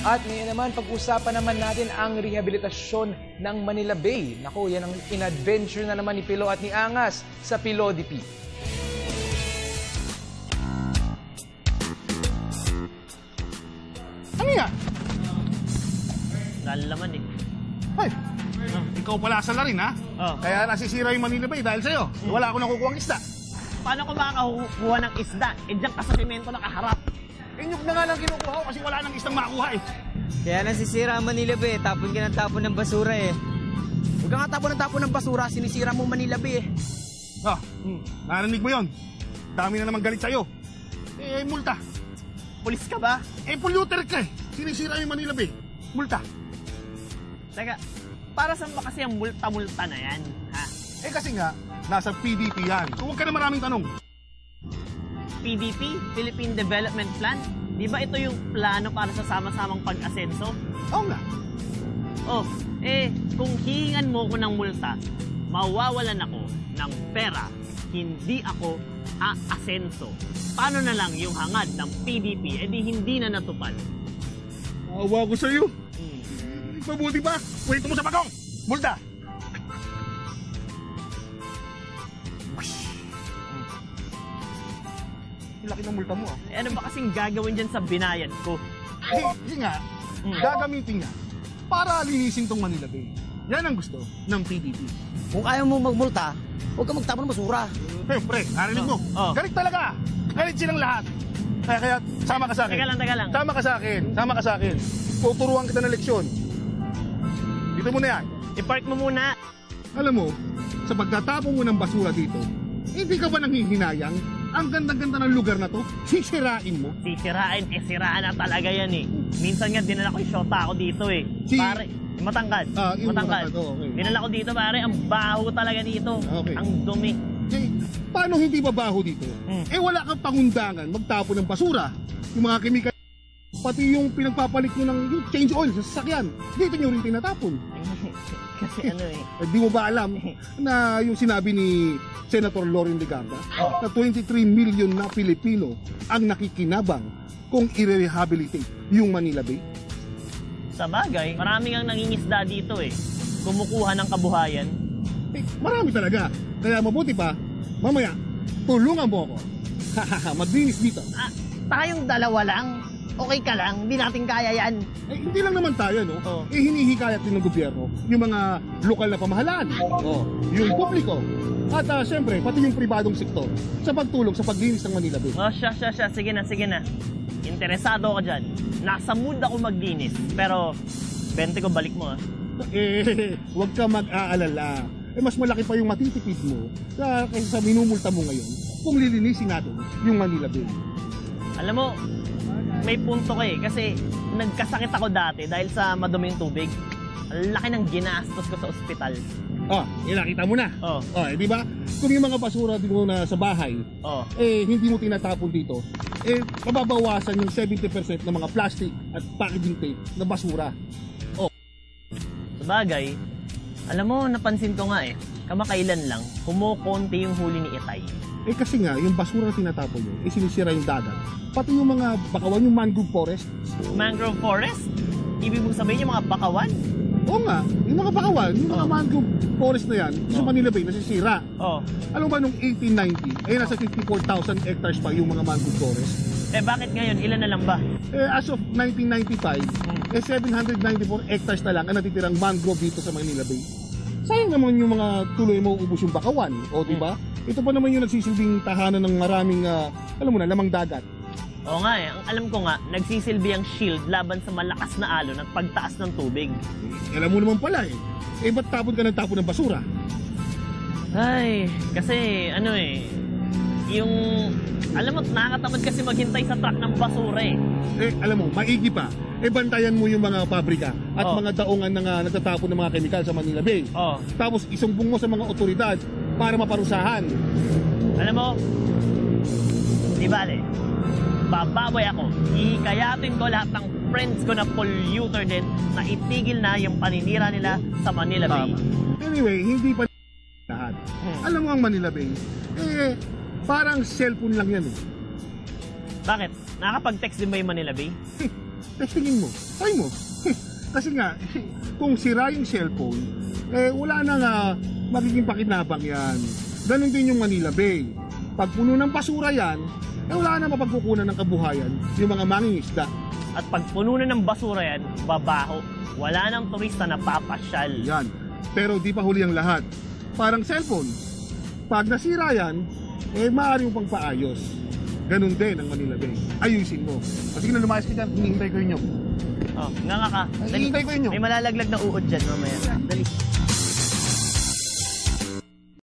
At ngayon naman, pag-usapan naman natin ang rehabilitasyon ng Manila Bay. Naku, yan ang in-adventure na naman ni Pilo at ni Angas sa Pilodipee. Ano yan? Lalaman eh. Ay, ikaw pala sa larin ha? Oh. Kaya nasisira yung Manila Bay dahil sa'yo. Wala ako nakukuha ang isda. Paano ko makakakuha ng isda? Eh, diyan ka sa semento nakaharap. Inyok na nga lang kinukuha ko kasi wala nang isdang makuha eh. Kaya nasisira ang Manila Bay, tapon ka ng tapon ng basura eh. Huwag ka nga tapon ng basura, sinisira mo Manila Bay eh. Ah, narinig mo yun? Dami na naman galit sa'yo. Eh, multa. Pulis ka ba? Eh, polluter ka eh. Sinisira yung Manila Bay. Multa. Teka, para saan ba kasi ang multa-multa na yan? Ha? Eh kasi nga, nasa PDP yan. So huwag ka na maraming tanong. PDP? Philippine Development Plan? Di ba ito yung plano para sa sama-samang pag-asenso? Oo nga. Oh, kung hihingan mo ko ng multa, mawawalan ako ng pera. Hindi ako aasenso. Paano na lang yung hangad ng PDP, di hindi na natupad? Awa ko sa'yo. Mabuti ba? Pwede mo sa bagong! Multa! Laki ng multa mo ah. Ano ba kasing gagawin dyan sa binayad ko? Hindi nga, gagamitin niya para linisin tong Manila Bay. Yan ang gusto ng PDP. Kung ayaw mo magmulta, huwag ka magtapon ng basura. Siyempre, narinig mo. Galit talaga. Galit silang lahat. Kaya sama ka sa akin. Teka lang. Sama ka sa akin. Tuturuan kita ng leksyon. Dito mo na yan. I-park mo muna. Alam mo, sa pagtatapon mo ng basura dito, hindi ka ba nanghihinayang? Ang ganda-ganda ng lugar na to, sisirain mo. Sisirain? Siraan na talaga yan eh. Minsan nga dinala ko yung shota ako dito eh. Pare, matangkad. Matangkad. Okay. Dinala ko dito pare, ang baho talaga dito. Okay. Ang dumi. Paano hindi babaho dito? Wala kang pangundangan magtapon ng basura. Yung mga kemikal, pati yung pinagpapalit nyo ng change oil sa sasakyan, dito nyo rin tinatapon. Kasi ano eh. Di mo ba alam na yung sinabi ni Senator Loren Legarda na 23 million na Pilipino ang nakikinabang kung i-rehabilitate yung Manila Bay? Sa bagay, marami ang nangingisda dito eh. Kumukuha ng kabuhayan. Marami talaga. Kaya mabuti pa, mamaya, tulungan mo ako. Maglinis dito. Tayong dalawa lang. Okay ka lang, hindi natin kaya yan. Hindi lang naman tayo, no? Hinihikayat din ng gobyerno yung mga lokal na pamahalaan, yung publiko, at siyempre, pati yung pribadong sektor sa pagtulong sa paglinis ng Manila Bay. Siya. Sige na. Interesado ako dyan. Nasa mood ako maglinis. Pero, 20 ko balik mo Huwag ka mag-aalala. Mas malaki pa yung matitipid mo kaysa sa minumulta mo ngayon kung lilinisin natin yung Manila Bay. Alam mo, may punto ka eh. Kasi nagkasakit ako dati dahil sa maduming tubig. Ang laki ng ginastos ko sa ospital. Nakita mo na. Di ba? Kung yung mga basura din mo na sa bahay, hindi mo tinatapon dito, mababawasan yung 70% ng mga plastic at packaging tape na basura. Sa bagay, alam mo, napansin ko nga kamakailan lang, kumukonti yung huli ni Itay. Kasi nga, yung basura na tinatapon nyo, sinisira yung dagat. Pati yung mga bakawan, yung mangrove forest. Mangrove forest? Ibig mong sabihin yung mga bakawan? Oo nga, yung mga bakawan, yung mga mangrove forest na yan, sa Manila Bay, nasisira. Alam ba nung 1890, nasa 54,000 hectares pa yung mga mangrove forest. Bakit ngayon? Ilan na lang ba? As of 1995, 794 hectares na lang ang natitirang mangrove dito sa Manila Bay. Sayang naman yung mga tuloy mo ubus yung bakawan, di ba? Ito pa naman yung nagsisilbing tahanan ng maraming, lamang dagat. Oo nga ang alam ko nga, nagsisilbi ang shield laban sa malakas na alon at pagtaas ng tubig. Alam mo naman pala ba't tapon ka ng tapon ng basura? Ay, kasi yung, alam mo, nakakatamad kasi maghintay sa truck ng basura alam mo, maigi pa. Bantayan mo yung mga pabrika at mga daungan na nagtatapon ng mga kemikal sa Manila Bay. Tapos isumbong mo sa mga otoridad para maparusahan. Alam mo, di bale, bababoy ako. Hihikayatin ko lahat ng friends ko na polluter din na itigil na yung paninira nila sa Manila Bay. Anyway, hindi pa lahat. Alam mo ang Manila Bay, parang cellphone lang yan Bakit? Nakakapag-text din ba yung Manila Bay? testingin mo, try mo. Kasi nga, kung sira yung cellphone, wala na nga magiging pakinabang yan. Ganon din yung Manila Bay. Pag puno ng basura yan, wala na mapagkukunan ng kabuhayan yung mga mangingisda. At pag puno na ng basura yan, babaho. Wala nang turista na papasyal. Yan. Pero di pa huli ang lahat. Parang cellphone. Pag nasira yan, maaari mo pang paayos. Ganon din ang Manila Bay. Ayusin mo. Sige na, lumayas ka dyan. Hinihintay ko yun. Oh, nga ka. Hinihintay ko yun. May malalaglag na uod dyan mamaya. Dali.